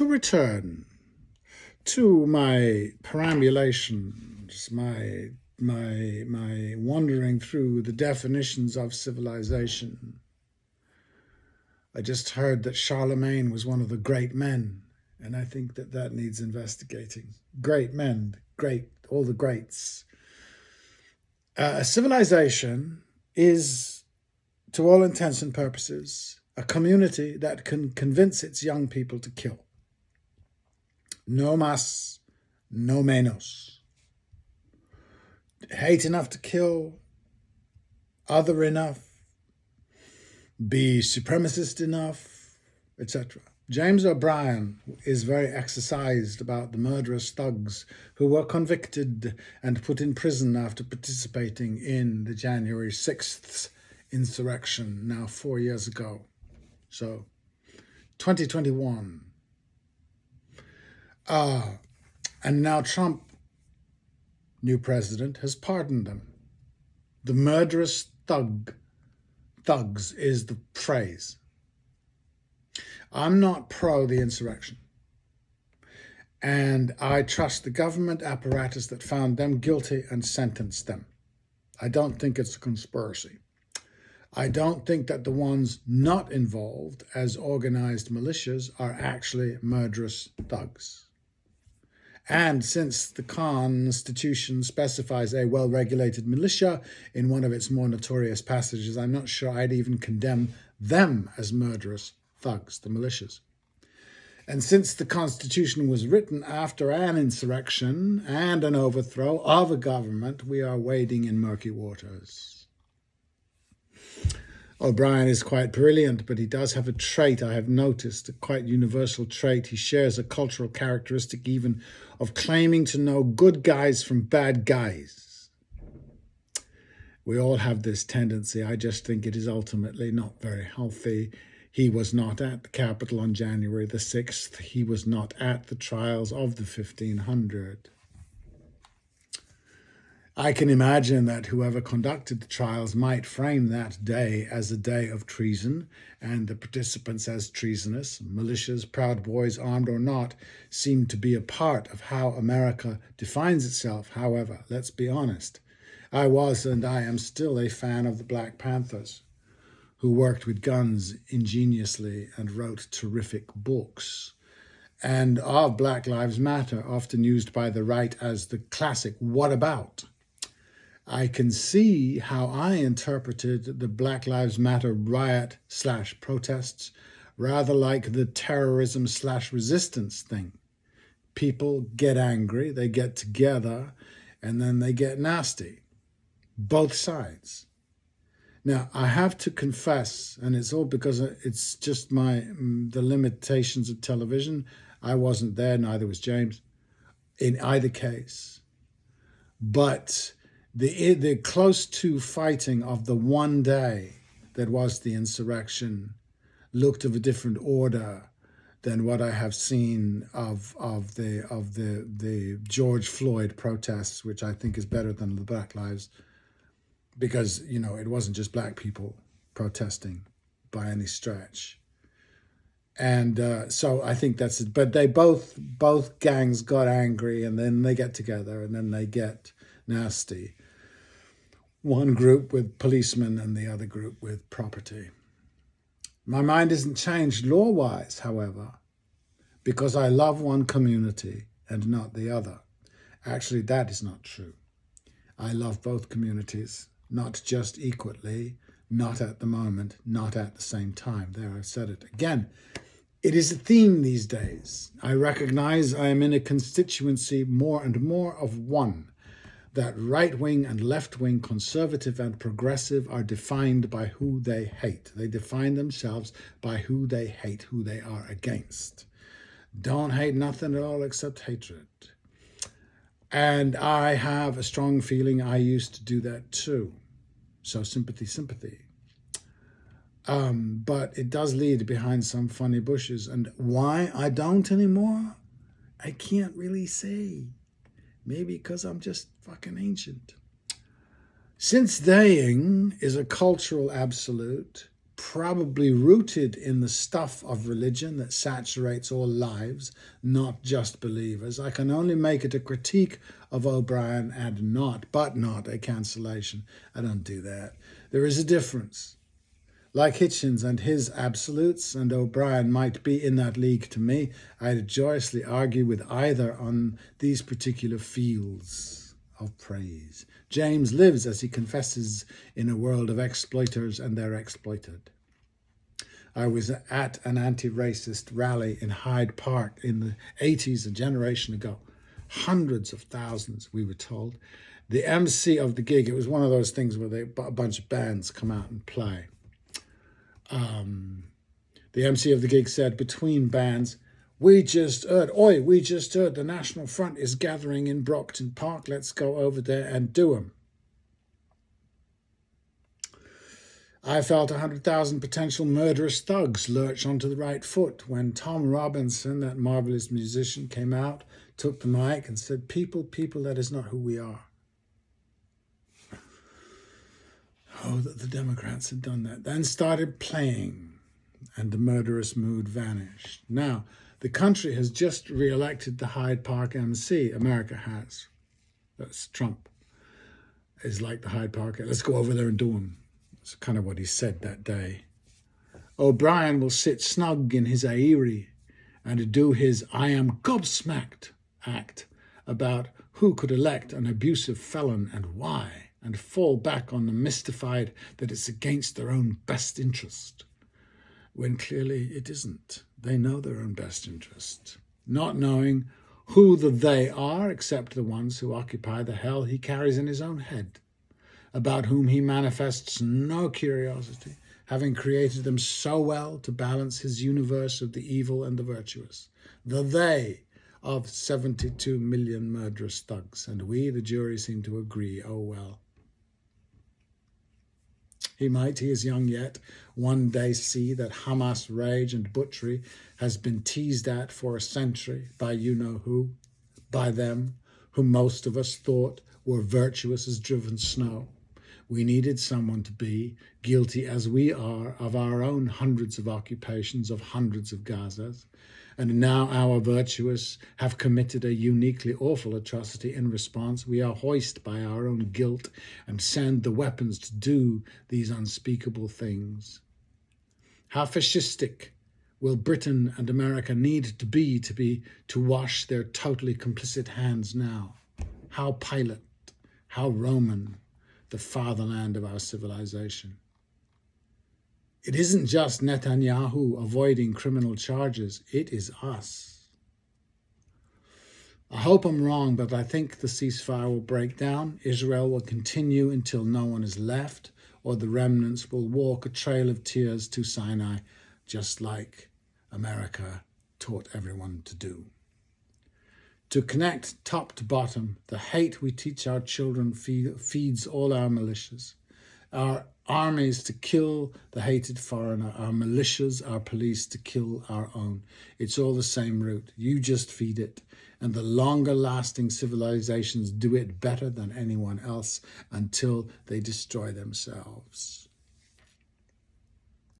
to return to my perambulations, my wandering through the definitions of civilization. I just heard that Charlemagne was one of the great men, and I think that that needs investigating. Great men, great, all the greats. A civilization is, to all intents and purposes, a community that can convince its young people to kill. No más, no menos. Hate enough to kill, other enough, be supremacist enough, etc. James O'Brien is very exercised about the murderous thugs who were convicted and put in prison after participating in the January 6th insurrection, now 4 years ago. So, 2021. And now Trump, new president, has pardoned them. The murderous thugs is the phrase. I'm not pro the insurrection. And I trust the government apparatus that found them guilty and sentenced them. I don't think it's a conspiracy. I don't think that the ones not involved as organized militias are actually murderous thugs. And since the Constitution specifies a well-regulated militia in one of its more notorious passages, I'm not sure I'd even condemn them as murderous thugs, the militias. And since the Constitution was written after an insurrection and an overthrow of a government, we are wading in murky waters. O'Brien is quite brilliant, but he does have a trait I have noticed, a quite universal trait. He shares a cultural characteristic even of claiming to know good guys from bad guys. We all have this tendency. I just think it is ultimately not very healthy. He was not at the Capitol on January the 6th. He was not at the trials of the 1500. I can imagine that whoever conducted the trials might frame that day as a day of treason and the participants as treasonous. Militias, Proud Boys, armed or not, seem to be a part of how America defines itself. However, let's be honest, I was and I am still a fan of the Black Panthers, who worked with guns ingeniously and wrote terrific books, and of Black Lives Matter, often used by the right as the classic what about. I can see how I interpreted the Black Lives Matter riot/protests rather like the terrorism/resistance thing. People get angry, they get together, and then they get nasty. Both sides. Now, I have to confess, and it's all because it's just the limitations of television. I wasn't there, neither was James, in either case. But the close to fighting of the one day that was the insurrection looked of a different order than what I have seen of the George Floyd protests, which I think is better than the Black Lives, because it wasn't just black people protesting by any stretch. And so I think that's it. But they both gangs got angry, and then they get together, and then they get nasty. One group with policemen and the other group with property. My mind isn't changed law-wise, however, because I love one community and not the other. Actually, that is not true. I love both communities, not just equally, not at the moment, not at the same time. There, I've said it again. It is a theme these days. I recognize I am in a constituency more and more of one, that right-wing and left-wing, conservative and progressive, are defined by who they hate. They define themselves by who they hate, who they are against. Don't hate nothing at all except hatred. And I have a strong feeling I used to do that too. So sympathy. But it does lead behind some funny bushes. And why I don't anymore, I can't really say. Maybe because I'm just fucking ancient. Since daying is a cultural absolute, probably rooted in the stuff of religion that saturates all lives, not just believers. I can only make it a critique of O'Brien and not a cancellation. I don't do that. There is a difference. Like Hitchens and his absolutes, and O'Brien might be in that league to me, I'd joyously argue with either on these particular fields of praise. James lives, as he confesses, in a world of exploiters and their exploited. I was at an anti-racist rally in Hyde Park in the 80s, a generation ago. Hundreds of thousands, we were told. The MC of the gig, it was one of those things where a bunch of bands come out and play. The MC of the gig said, between bands, we just heard the National Front is gathering in Brockton Park. Let's go over there and do 'em. I felt 100,000 potential murderous thugs lurch onto the right foot when Tom Robinson, that marvelous musician, came out, took the mic and said, people, that is not who we are. Oh, that the Democrats had done that. Then started playing, and the murderous mood vanished. Now, the country has just re-elected the Hyde Park MC. America has. That's Trump. Is like the Hyde Park. Let's go over there and do him. That's kind of what he said that day. O'Brien will sit snug in his eyrie and do his I am gobsmacked act about who could elect an abusive felon and why, and fall back on the mystified that it's against their own best interest, when clearly it isn't. They know their own best interest, not knowing who the they are except the ones who occupy the hell he carries in his own head, about whom he manifests no curiosity, having created them so well to balance his universe of the evil and the virtuous, the they of 72 million murderous thugs. And we, the jury, seem to agree, oh well. He is young yet, one day see that Hamas rage and butchery has been teased at for a century by you-know-who, by them, whom most of us thought were virtuous as driven snow. We needed someone to be, guilty as we are, of our own hundreds of occupations of hundreds of Gazas, and now our virtuous have committed a uniquely awful atrocity. In response, we are hoisted by our own guilt and send the weapons to do these unspeakable things. How fascistic will Britain and America need to be to wash their totally complicit hands now? How Pilate, how Roman, the fatherland of our civilization. It isn't just Netanyahu avoiding criminal charges, it is us. I hope I'm wrong, but I think the ceasefire will break down. Israel will continue until no one is left, or the remnants will walk a trail of tears to Sinai, just like America taught everyone to do. To connect top to bottom, the hate we teach our children feeds all our militias. Our armies to kill the hated foreigner, our militias, our police to kill our own. It's all the same route. You just feed it. And the longer lasting civilizations do it better than anyone else until they destroy themselves.